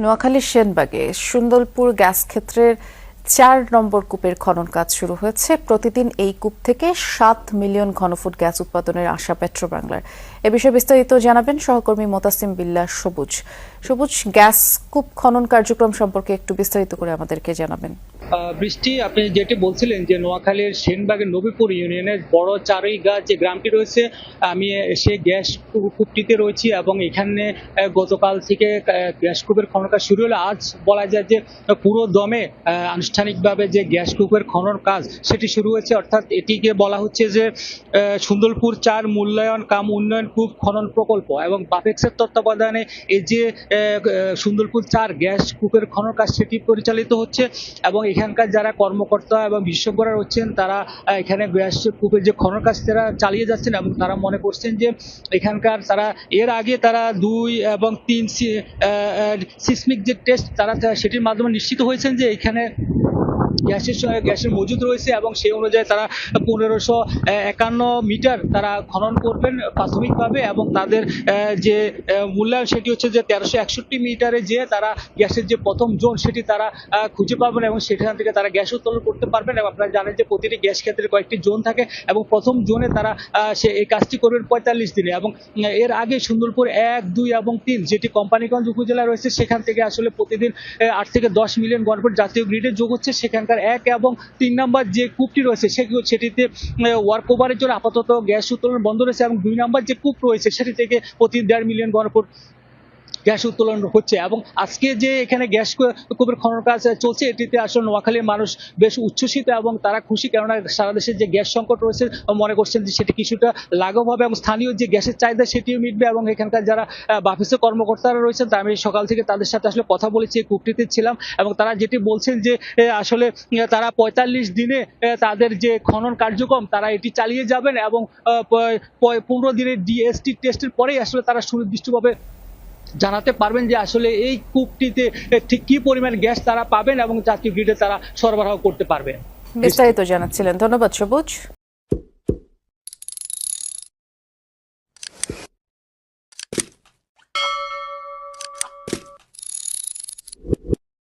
নোয়াখালীর সেনবাগে সুন্দরপুর গ্যাস ক্ষেত্রের ৪ নম্বর কূপের খনন কাজ শুরু হয়েছে। প্রতিদিন এই কূপ থেকে ৭ মিলিয়ন ঘনফুট গ্যাস উৎপাদনের আশা পেট্রোবাংলার। এ বিষয়ে বিস্তারিত জানাবেন সহকর্মী মোতাসিম বিল্লাহ সবুজ। সবুজ, গ্যাস কূপ খনন কার্যক্রম সম্পর্কে একটু বিস্তারিত করে আমাদেরকে জানাবেন। বৃষ্টি, আপনি যেটি বলছিলেন যে নোয়াখালীর সেনবাগের নবীপুর ইউনিয়নের বড় চারইগাঁ যে গ্রামটি রয়েছে, আমি সেই গ্যাস কূপটিতে রয়েছি এবং এখানে গতকাল থেকে গ্যাস কূপের খনন কাজ শুরু হলো। আজ বলা যায় যে পুরো দমে আনুষ্ঠানিকভাবে যে গ্যাস কূপের খনন কাজ সেটি শুরু হয়েছে। অর্থাৎ এটিকে বলা হচ্ছে যে সুন্দরপুর ৪ মূল্যায়ন কাম উন্নয়ন কূপ খনন প্রকল্প এবং বাপেক্সের তত্ত্বাবধানে এই যে সুন্দরপুর ৪ গ্যাস কূপের খনন কাজ সেটি পরিচালিত হচ্ছে এবং এখানকার যারা কর্মকর্তা এবং বিশেষজ্ঞরা রয়েছেন তারা এখানে গ্যাস কূপের যে খনন কাজ তারা চালিয়ে যাচ্ছেন এবং তারা মনে করছেন যে এখানকার তারা এর আগে তারা ২ এবং ৩ সিসমিক যে টেস্ট তারা সেটির মাধ্যমে নিশ্চিত হয়েছেন যে এখানে গ্যাসের মজুদ রয়েছে এবং সেই অনুযায়ী তারা ১৫৫১ মিটার তারা খনন করবেন প্রাথমিকভাবে এবং তাদের যে মূল্যায়ন সেটি হচ্ছে যে ১৩৬১ মিটারে যে তারা গ্যাসের যে প্রথম জোন সেটি তারা খুঁজে পাবেন এবং সেখান থেকে তারা গ্যাস উত্তোলন করতে পারবেন। এবং আপনারা জানেন যে প্রতিটি গ্যাস ক্ষেত্রে কয়েকটি জোন থাকে এবং প্রথম জোনে তারা এই কাজটি করবেন ৪৫ দিনে। এবং এর আগে সুন্দরপুর ১, ২ এবং ৩ যেটি কোম্পানিগঞ্জ উপজেলা রয়েছে সেখান থেকে আসলে প্রতিদিন ৮ থেকে ১০ মিলিয়ন ঘনফুট জাতীয় গ্রিডে যোগ হচ্ছে। সেখানকার ১ এবং ৩ নম্বর যে কূপটি রয়েছে সেটিতে ওয়ার্ক ওভারের জন্য আপাতত গ্যাস উত্তোলন বন্ধ রয়েছে এবং ২ নম্বর যে কূপ রয়েছে সেটি থেকে প্রতি ১.৫ মিলিয়ন ঘনফুট গ্যাস উত্তোলন হচ্ছে। এবং আজকে যে এখানে গ্যাস কূপের খনন কাজ চলছে এটিতে আসলে নোয়াখালীর মানুষ বেশ উচ্ছ্বসিত এবং তারা খুশি, কেননা সারা দেশের যে গ্যাস সংকট রয়েছে মনে করছেন যে সেটি কিছুটা লাঘব হবে এবং স্থানীয় যে গ্যাসের চাহিদা সেটিও মিটবে। এবং এখানকার যারা বাফিসের কর্মকর্তারা রয়েছেন আমি সকাল থেকে তাদের সাথে আসলে কথা বলেছি, এই কূপটিতে ছিলাম এবং তারা যেটি বলছেন যে আসলে তারা ৪৫ দিনে তাদের যে খনন কার্যক্রম তারা এটি চালিয়ে যাবেন এবং ১৫ দিনের ডিএসটি টেস্টের পরেই আসলে তারা সুনির্দিষ্টভাবে জানাতে পারবেন যে আসলে এই কূপটিতে ঠিক কি পরিমাণ গ্যাস তারা পাবেন এবং জাতীয় গ্রিডে তারা সরবরাহ করতে পারবেন। বিস্তারিত জানাচ্ছিলেন, ধন্যবাদ সবুজ।